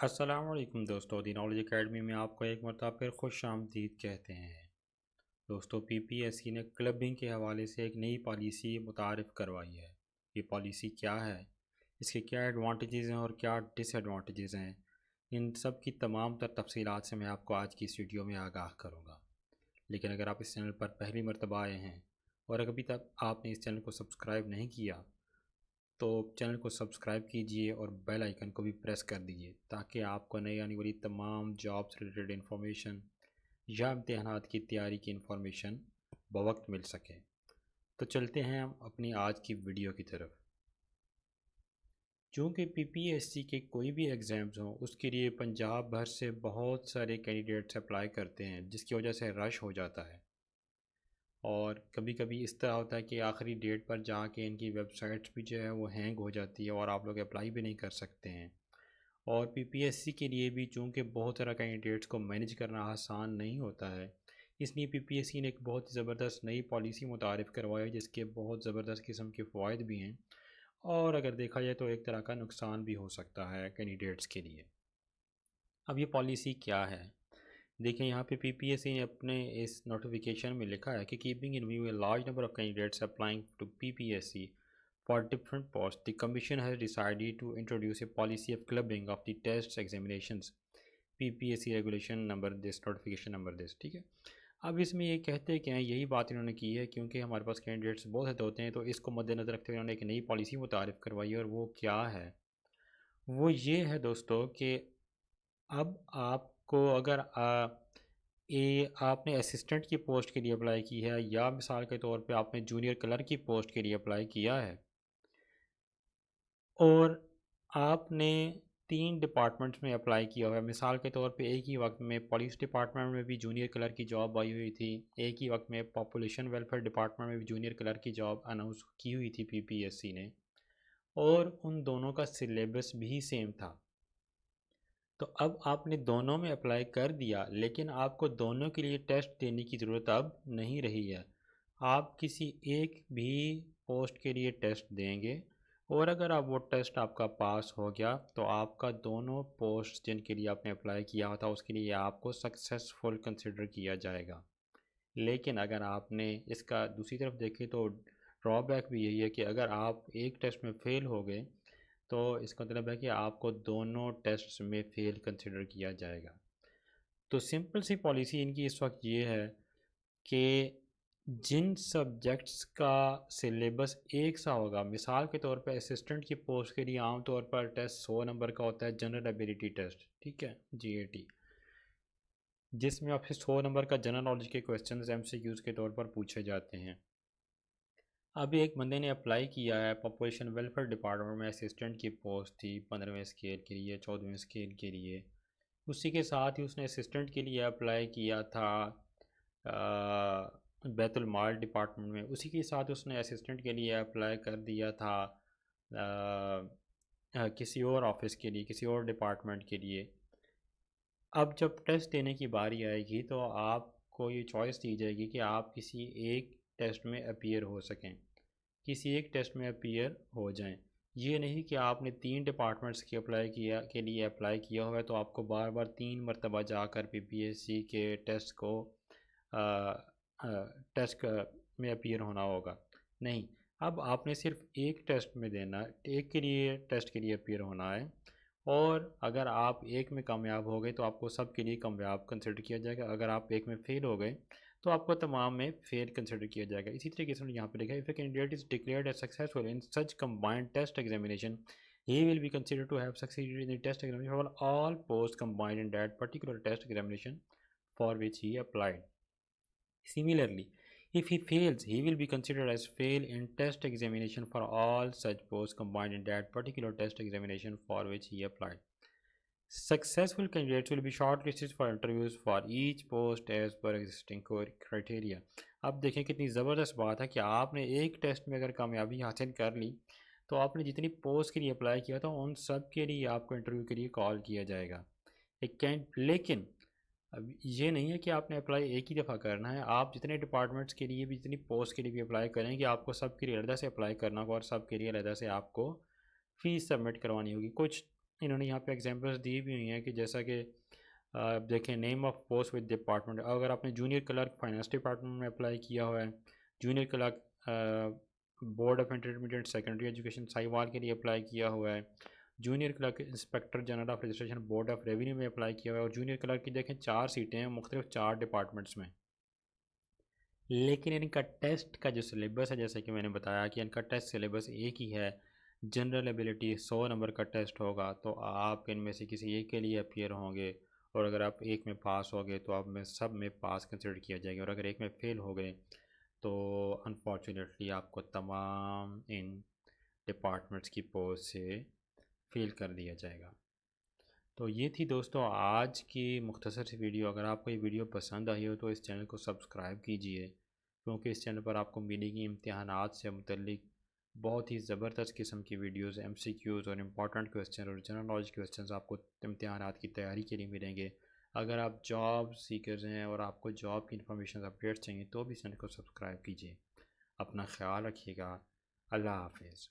अस्सलाम वालेकुम दोस्तों, दी नॉलेज एकेडमी में आपको एक मरतबा फिर खुश आमदीद कहते हैं। दोस्तों, पीपीएससी ने क्लबिंग के हवाले से एक नई पॉलिसी मुतारिफ़ करवाई है। ये पॉलिसी क्या है, इसके क्या एडवांटेजेस हैं और क्या डिसएडवांटेजेस हैं, इन सब की तमाम तर तफसीलात से मैं आपको आज की इस वीडियो में आगाह करूँगा। लेकिन अगर आप इस चैनल पर पहली मरतबा आए हैं और अभी तक आपने इस चैनल को सब्सक्राइब नहीं किया तो चैनल को सब्सक्राइब कीजिए और बेल आइकन को भी प्रेस कर दीजिए ताकि आपको नई आने वाली तमाम जॉब्स रिलेटेड इन्फॉर्मेशन या इम्तहानात की तैयारी की इन्फॉर्मेशन बवक्त मिल सके। तो चलते हैं हम अपनी आज की वीडियो की तरफ। चूँकि पीपीएससी के कोई भी एग्ज़ाम्स हों उसके लिए पंजाब भर से बहुत सारे कैंडिडेट्स अप्लाई करते हैं, जिसकी वजह से रश हो जाता है। और कभी कभी इस तरह होता है कि आखिरी डेट पर जाके इनकी वेबसाइट्स भी जो है वो हैंग हो जाती है और आप लोग अप्लाई भी नहीं कर सकते हैं। और पीपीएससी के लिए भी चूँकि बहुत सारा कैंडिडेट्स को मैनेज करना आसान नहीं होता है, इसलिए पीपीएससी ने एक बहुत ही ज़बरदस्त नई पॉलिसी मुतारिफ़ करवाई है जिसके बहुत ज़बरदस्त किस्म के फ़वाइद भी हैं और अगर देखा जाए तो एक तरह का नुकसान भी हो सकता है कैंडिडेट्स के लिए। अब ये पॉलिसी क्या है? देखिए, यहाँ पे पीपीएससी ने अपने इस नोटिफिकेशन में लिखा है कि keeping in view a large number of candidates applying to PPSC for different post, the commission has decided to introduce a policy of clubbing of the test examinations, PPSC regulation number this, notification number this. ठीक है, अब इसमें ये कहते हैं कि यही बात इन्होंने की है क्योंकि हमारे पास कैंडिडेट्स बहुत ज़्यादा होते हैं, तो इसको मद्देनज़र रखते हुए इन्होंने एक नई पॉलिसी मुतारिफ़ करवाई है। और वो क्या है? वो ये है दोस्तों कि अब आपको अगर आपने असिस्टेंट की पोस्ट के लिए अप्लाई की है या मिसाल के तौर पे आपने जूनियर क्लर्क की पोस्ट के लिए अप्लाई किया है और आपने 3 डिपार्टमेंट्स में अप्लाई किया हुआ है। मिसाल के तौर पे एक ही वक्त में पुलिस डिपार्टमेंट में भी जूनियर क्लर्क की जॉब आई हुई थी, एक ही वक्त में पॉपुलेशन वेलफेयर डिपार्टमेंट में भी जूनियर क्लर्क की जॉब अनाउंस की हुई थी पीपीएससी ने, और उन दोनों का सिलेबस भी सेम था। तो अब आपने दोनों में अप्लाई कर दिया लेकिन आपको दोनों के लिए टेस्ट देने की ज़रूरत अब नहीं रही है। आप किसी एक भी पोस्ट के लिए टेस्ट देंगे और अगर आप वो टेस्ट आपका पास हो गया तो आपका दोनों पोस्ट जिनके लिए आपने अप्लाई किया था उसके लिए आपको सक्सेसफुल कंसिडर किया जाएगा। लेकिन अगर आपने इसका दूसरी तरफ देखें तो ड्रॉबैक भी यही है कि अगर आप एक टेस्ट में फ़ेल हो गए तो इसका मतलब है कि आपको दोनों टेस्ट में फ़ेल कंसिडर किया जाएगा। तो सिंपल सी पॉलिसी इनकी इस वक्त ये है कि जिन सब्जेक्ट्स का सिलेबस एक सा होगा, मिसाल के तौर पे असिस्टेंट की पोस्ट के लिए आम तौर पर टेस्ट 100 नंबर का होता है, जनरल एबिलिटी टेस्ट, ठीक है, जीएटी, जिसमें आपसे 100 नंबर का जनरल नॉलेज के क्वेश्चंस एमसीक्यूज़ के तौर पर पूछे जाते हैं। अभी एक बंदे ने अप्लाई किया है पॉपुलेशन वेलफेयर डिपार्टमेंट में, असिस्टेंट की पोस्ट थी 15वें स्केल के लिए, 14वें स्केल के लिए। उसी के साथ ही उसने असिस्टेंट के लिए अप्लाई किया था बैतुल माल डिपार्टमेंट में। उसी के साथ उसने असिस्टेंट के लिए अप्लाई कर दिया था किसी और ऑफिस के लिए, किसी और डिपार्टमेंट के लिए। अब जब टेस्ट देने की बारी आएगी तो आपको ये चॉइस दी जाएगी कि आप किसी एक टेस्ट में अपीयर हो सकें, किसी एक टेस्ट में अपीयर हो जाएं। ये नहीं कि आपने 3 डिपार्टमेंट्स के लिए अप्लाई किया हुआ है तो आपको बार बार 3 मरतबा जाकर पीपीएससी के टेस्ट में अपीयर होना होगा। नहीं, अब आपने सिर्फ एक टेस्ट में देना, एक के लिए टेस्ट के लिए अपीयर होना है और अगर आप एक में कामयाब हो गए तो आपको सब के लिए कामयाब कंसिडर किया जाएगा। अगर आप एक में फ़ेल हो गए तो आपको तमाम में फेल कंसिडर किया जाएगा। इसी तरीके से यहाँ पे लिखा है, if a candidate is declared as successful in such combined test examination he will be considered to have succeeded in the test examination for all post combined in that particular test examination for which he applied. Similarly, if he fails, he will be considered as fail in test examination for all such posts combined in that particular test examination for which he applied. Successful candidates will be shortlisted for interviews for each post as per existing criteria. अब देखें कितनी ज़बरदस्त बात है कि आपने एक test में अगर कामयाबी हासिल कर ली तो आपने जितनी पोस्ट के लिए अप्लाई किया था उन सब के लिए आपको इंटरव्यू के लिए कॉल किया जाएगा। लेकिन अब ये नहीं है कि आपने अप्लाई एक ही दफ़ा करना है, आप जितने डिपार्टमेंट्स के लिए भी, जितनी पोस्ट के लिए भी अप्लाई करेंगे आपको सब के लिए अलग से अप्लाई करना होगा और सब के लिए अलग से आपको फ़ीस सबमिट करवानी होगी। कुछ इन्होंने यहाँ पे एग्जांपल्स दी भी हुई हैं कि जैसा कि देखें, name of post with department, अगर आपने जूनियर क्लर्क फाइनेंस डिपार्टमेंट में अप्लाई किया हुआ है, junior clerk board of intermediate secondary education Sahiwal के लिए अप्लाई किया हुआ है, junior clerk inspector general of registration board of revenue में अप्लाई किया हुआ है, और जूनियर क्लर्क की देखें 4 सीटें हैं मुख्तलिफ 4 डिपार्टमेंट्स में। लेकिन इनका टेस्ट का जो सिलेबस है, जैसे कि मैंने बताया कि इनका टेस्ट सिलेबस एक ही है। जनरल एबिलिटी 100 नंबर का टेस्ट होगा, तो आप इनमें से किसी एक के लिए अपीयर होंगे, और अगर आप एक में पास हो गए तो आप में सब में पास कंसिडर किया जाएगा, और अगर एक में फ़ेल हो गए तो अनफॉर्चुनेटली आपको तमाम इन डिपार्टमेंट्स की पोस्ट से फ़ेल कर दिया जाएगा। तो ये थी दोस्तों आज की मुख्तसर सी वीडियो। अगर आपको ये वीडियो पसंद आई हो तो इस चैनल को सब्सक्राइब कीजिए, क्योंकि इस चैनल पर आपको मिलेगी इम्तिहानात से मुतल्लिक बहुत ही ज़बरदस्त किस्म की वीडियोस, एमसीक्यूज़ और इम्पॉर्टेंट क्वेश्चन और जनरल नॉलेज क्वेश्चन आपको इम्तिहानात की तैयारी के लिए मिलेंगे। अगर आप जॉब सीकर्स हैं और आपको जॉब की इन्फॉर्मेशन अपडेट्स चाहिए तो भी चैनल को सब्सक्राइब कीजिए। अपना ख्याल रखिएगा। अल्लाह हाफिज़।